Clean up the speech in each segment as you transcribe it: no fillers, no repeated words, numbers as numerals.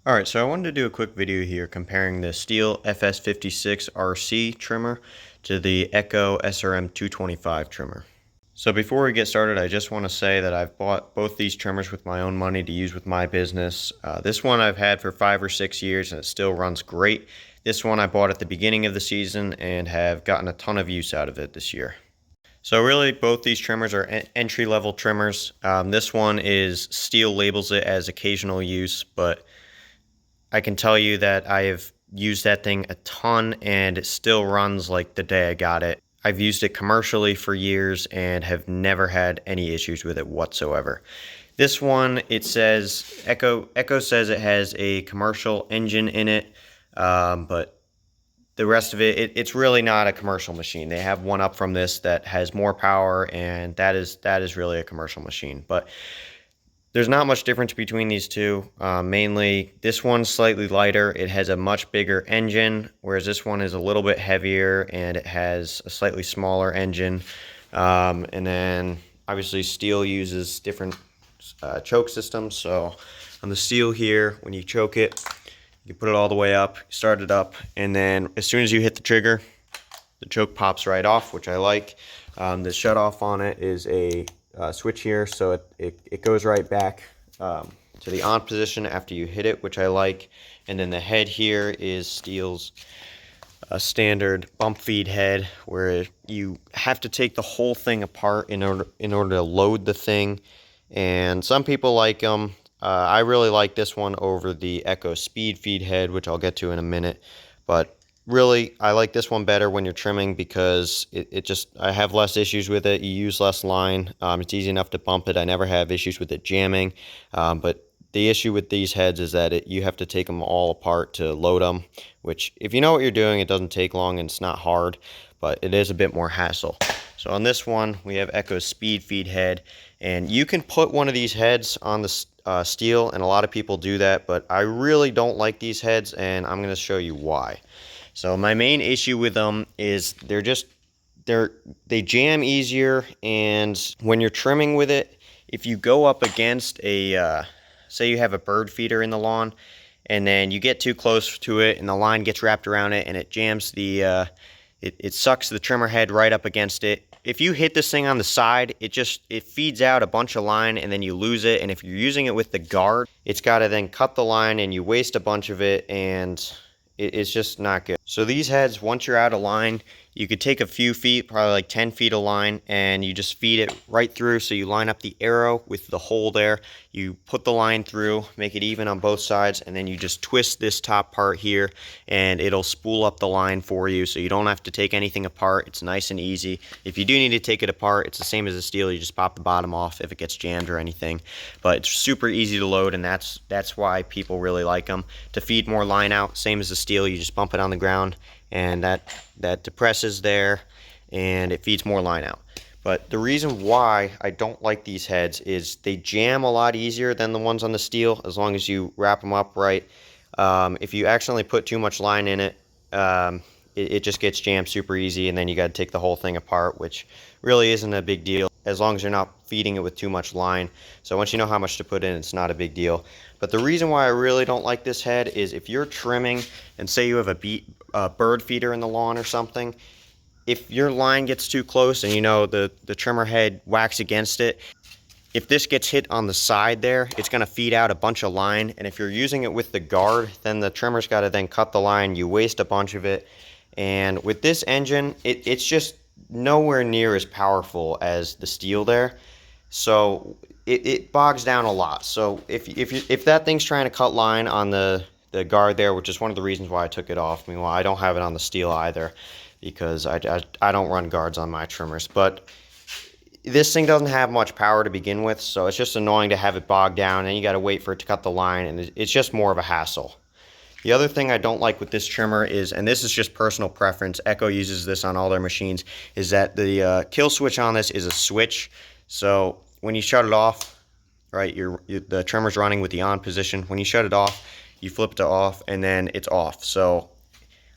Alright, so I wanted to do a quick video here comparing the STIHL FS56 RC trimmer to the ECHO SRM225 trimmer. So before we get started, I just want to say that I've bought both these trimmers with my own money to use with my business. This one I've had for 5 or 6 years and it still runs great. This one I bought at the beginning of the season and have gotten a ton of use out of it this year. So really, both these trimmers are entry-level trimmers. This one is STIHL labels it as occasional use, but I can tell you that I have used that thing a ton and it still runs like the day I got it. I've used it commercially for years and have never had any issues with it whatsoever. This one, it says, ECHO says it has a commercial engine in it, but the rest of it's really not a commercial machine. They have one up from this that has more power, and that is really a commercial machine. But there's not much difference between these two. Mainly, this one's slightly lighter. It has a much bigger engine, whereas this one is a little bit heavier and it has a slightly smaller engine. And then, obviously, STIHL uses different choke systems. So on the STIHL here, when you choke it, you put it all the way up, start it up, and then as soon as you hit the trigger, the choke pops right off, which I like. The shutoff on it is a switch here, so it goes right back to the on position after you hit it, which I like. And then the head here is STIHL's standard bump feed head, where you have to take the whole thing apart in order to load the thing. And some people like them. I really like this one over the ECHO speed feed head, which I'll get to in a minute. But really, I like this one better when you're trimming because I have less issues with it. You use less line. It's easy enough to bump it. I never have issues with it jamming. But the issue with these heads is that you have to take them all apart to load them, which if you know what you're doing, it doesn't take long and it's not hard, but it is a bit more hassle. So on this one, we have ECHO's speed feed head, and you can put one of these heads on the STIHL, and a lot of people do that, but I really don't like these heads, and I'm going to show you why. So my main issue with them is they jam easier, and when you're trimming with it, if you go up against say you have a bird feeder in the lawn, and then you get too close to it, and the line gets wrapped around it, and it jams it sucks the trimmer head right up against it. If you hit this thing on the side, it feeds out a bunch of line and then you lose it. And if you're using it with the guard, it's got to then cut the line and you waste a bunch of it, and it's just not good. So these heads, once you're out of line, you could take a few feet, probably like 10 feet of line, and you just feed it right through. So you line up the arrow with the hole there. You put the line through, make it even on both sides, and then you just twist this top part here, and it'll spool up the line for you. So you don't have to take anything apart. It's nice and easy. If you do need to take it apart, it's the same as a STIHL. You just pop the bottom off if it gets jammed or anything. But it's super easy to load, and that's why people really like them. To feed more line out, same as the STIHL, you just bump it on the ground, and that depresses there, and it feeds more line out. But the reason why I don't like these heads is they jam a lot easier than the ones on the STIHL, as long as you wrap them up right. If you accidentally put too much line in it, it just gets jammed super easy, and then you got to take the whole thing apart, which really isn't a big deal as long as you're not feeding it with too much line. So once you know how much to put in, it's not a big deal. But the reason why I really don't like this head is if you're trimming, and say you have a bird feeder in the lawn or something, if your line gets too close and you know the trimmer head whacks against it, if this gets hit on the side there, it's going to feed out a bunch of line. And if you're using it with the guard, then the trimmer's got to then cut the line. You waste a bunch of it. And with this engine, it's just nowhere near as powerful as the STIHL there. So it bogs down a lot. So if that thing's trying to cut line on the guard there, which is one of the reasons why I took it off. Meanwhile, I don't have it on the STIHL either, because I don't run guards on my trimmers. But this thing doesn't have much power to begin with, so it's just annoying to have it bogged down, and you got to wait for it to cut the line, and it's just more of a hassle. The other thing I don't like with this trimmer is, and this is just personal preference, ECHO uses this on all their machines, is that the kill switch on this is a switch. So when you shut it off, right, the trimmer's running with the on position. When you shut it off, you flip it to off, and then it's off. So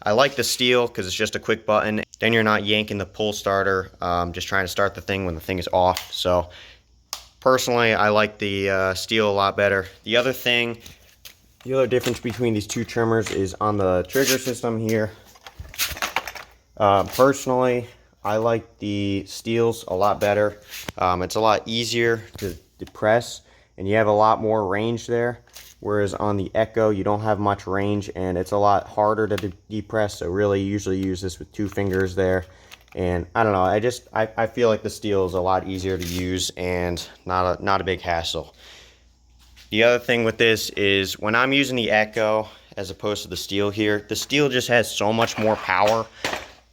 I like the STIHL because it's just a quick button. Then you're not yanking the pull starter, just trying to start the thing when the thing is off. So personally, I like the STIHL a lot better. The other thing The other difference between these two trimmers is on the trigger system here. Personally, I like the STIHLs a lot better. It's a lot easier to depress, and you have a lot more range there. Whereas on the Echo, you don't have much range, and it's a lot harder to depress. So really, usually use this with 2 fingers there. And I don't know, I feel like the STIHL is a lot easier to use and not a big hassle. The other thing with this is when I'm using the Echo as opposed to the STIHL here, the STIHL just has so much more power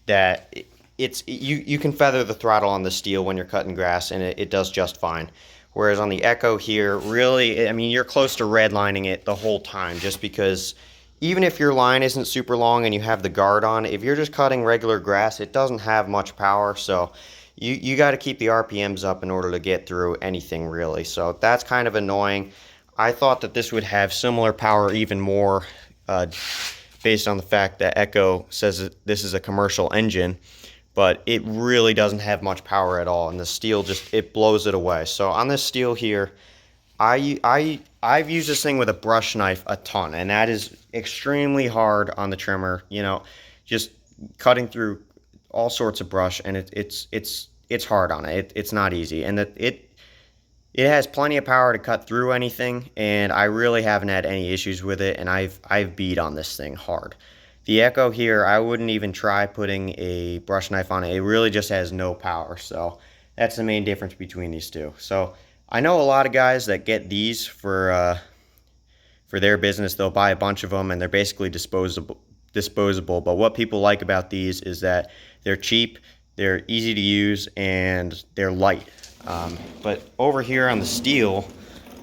that you can feather the throttle on the STIHL when you're cutting grass, and it does just fine. Whereas on the Echo here, really, I mean, you're close to redlining it the whole time, just because even if your line isn't super long and you have the guard on, if you're just cutting regular grass, it doesn't have much power. So you got to keep the RPMs up in order to get through anything, really. So that's kind of annoying. I thought that this would have similar power, even more, based on the fact that Echo says that this is a commercial engine, but it really doesn't have much power at all, and the STIHL just, it blows it away. So on this STIHL here, I've used this thing with a brush knife a ton, and that is extremely hard on the trimmer, you know, just cutting through all sorts of brush, and it's hard on it. It's not easy, and it has plenty of power to cut through anything, and I really haven't had any issues with it, and I've beat on this thing hard. The Echo here, I wouldn't even try putting a brush knife on it. It really just has no power, so that's the main difference between these two. So I know a lot of guys that get these for their business. They'll buy a bunch of them, and they're basically disposable. But what people like about these is that they're cheap, they're easy to use, and they're light. But over here on the STIHL,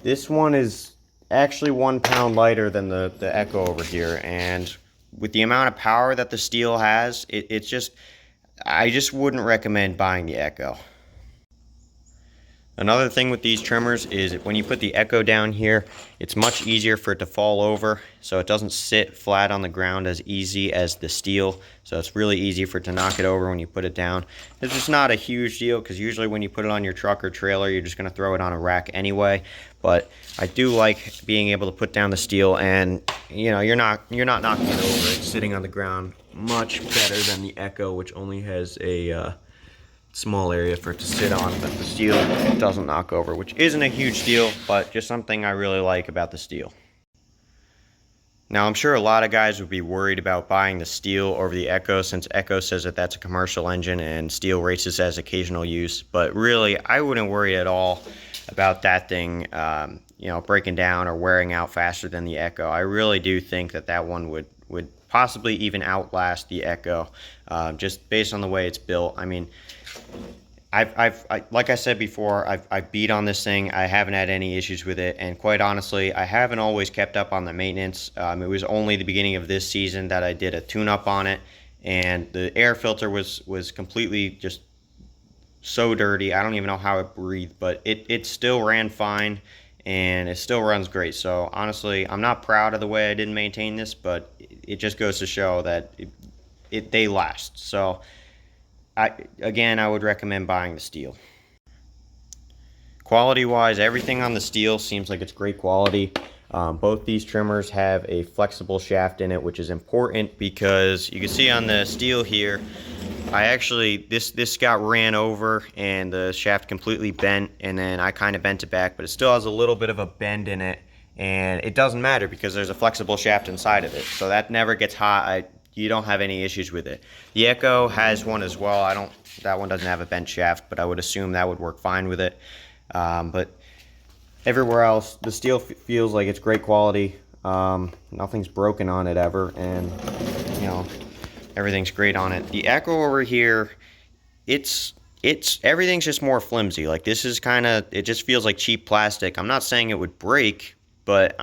this one is actually 1 pound lighter than the Echo over here, and with the amount of power that the STIHL has, I just wouldn't recommend buying the Echo. Another thing with these trimmers is when you put the Echo down here, it's much easier for it to fall over, so it doesn't sit flat on the ground as easy as the STIHL. So it's really easy for it to knock it over when you put it down. It's just not a huge deal, because usually when you put it on your truck or trailer, you're just going to throw it on a rack anyway. But I do like being able to put down the STIHL, and you know, you're not knocking it over. It's sitting on the ground much better than the Echo, which only has a small area for it to sit on, but the STIHL doesn't knock over, which isn't a huge deal, but just something I really like about the STIHL. Now, I'm sure a lot of guys would be worried about buying the STIHL over the Echo, since Echo says that that's a commercial engine and STIHL rates this as occasional use. But really, I wouldn't worry at all about that thing, you know, breaking down or wearing out faster than the Echo. I really do think that that one would possibly even outlast the Echo, just based on the way it's built. I mean, like I said before, I've beat on this thing. I haven't had any issues with it, and quite honestly, I haven't always kept up on the maintenance. It was only the beginning of this season that I did a tune-up on it, and the air filter was completely just so dirty. I don't even know how it breathed, but it still ran fine, and it still runs great. So honestly, I'm not proud of the way I didn't maintain this, but it just goes to show that they last. So again, I would recommend buying the STIHL. Quality-wise, everything on the STIHL seems like it's great quality. Both these trimmers have a flexible shaft in it, which is important because you can see on the STIHL here, this got ran over and the shaft completely bent, and then I kind of bent it back, but it still has a little bit of a bend in it, and it doesn't matter because there's a flexible shaft inside of it, so that never gets hot. You don't have any issues with it. The Echo has one as well. That one doesn't have a bent shaft, but I would assume that would work fine with it. But everywhere else, the STIHL feels like it's great quality. Nothing's broken on it ever, and you know, everything's great on it. The Echo over here, everything's just more flimsy. Like, this is it just feels like cheap plastic. I'm not saying it would break, but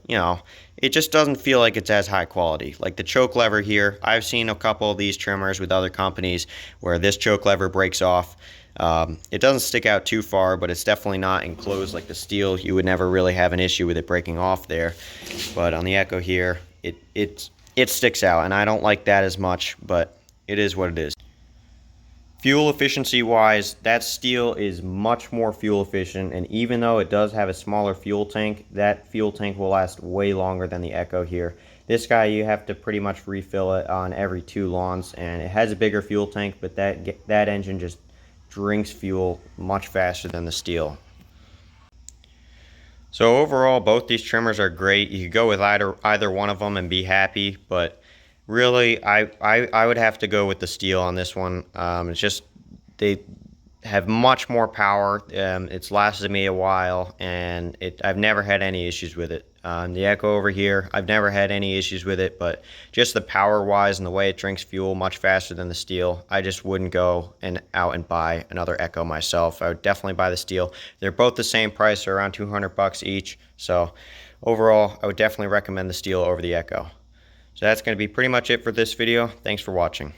you know, it just doesn't feel like it's as high quality. Like the choke lever here, I've seen a couple of these trimmers with other companies where this choke lever breaks off. It doesn't stick out too far, but it's definitely not enclosed like the STIHL. You would never really have an issue with it breaking off there. But on the Echo here, it sticks out, and I don't like that as much, but it is what it is. Fuel efficiency wise, that STIHL is much more fuel efficient, and even though it does have a smaller fuel tank, that fuel tank will last way longer than the ECHO here. This guy, you have to pretty much refill it on every 2 lawns, and it has a bigger fuel tank, but that engine just drinks fuel much faster than the STIHL. So overall, both these trimmers are great. You could go with either one of them and be happy, but really, I would have to go with the STIHL on this one. It's just, they have much more power. It's lasted me a while, and I've never had any issues with it. The ECHO over here, I've never had any issues with it, but just the power-wise and the way it drinks fuel much faster than the STIHL, I just wouldn't go out and buy another ECHO myself. I would definitely buy the STIHL. They're both the same price, they're around $200 each. So overall, I would definitely recommend the STIHL over the ECHO. So that's going to be pretty much it for this video. Thanks for watching.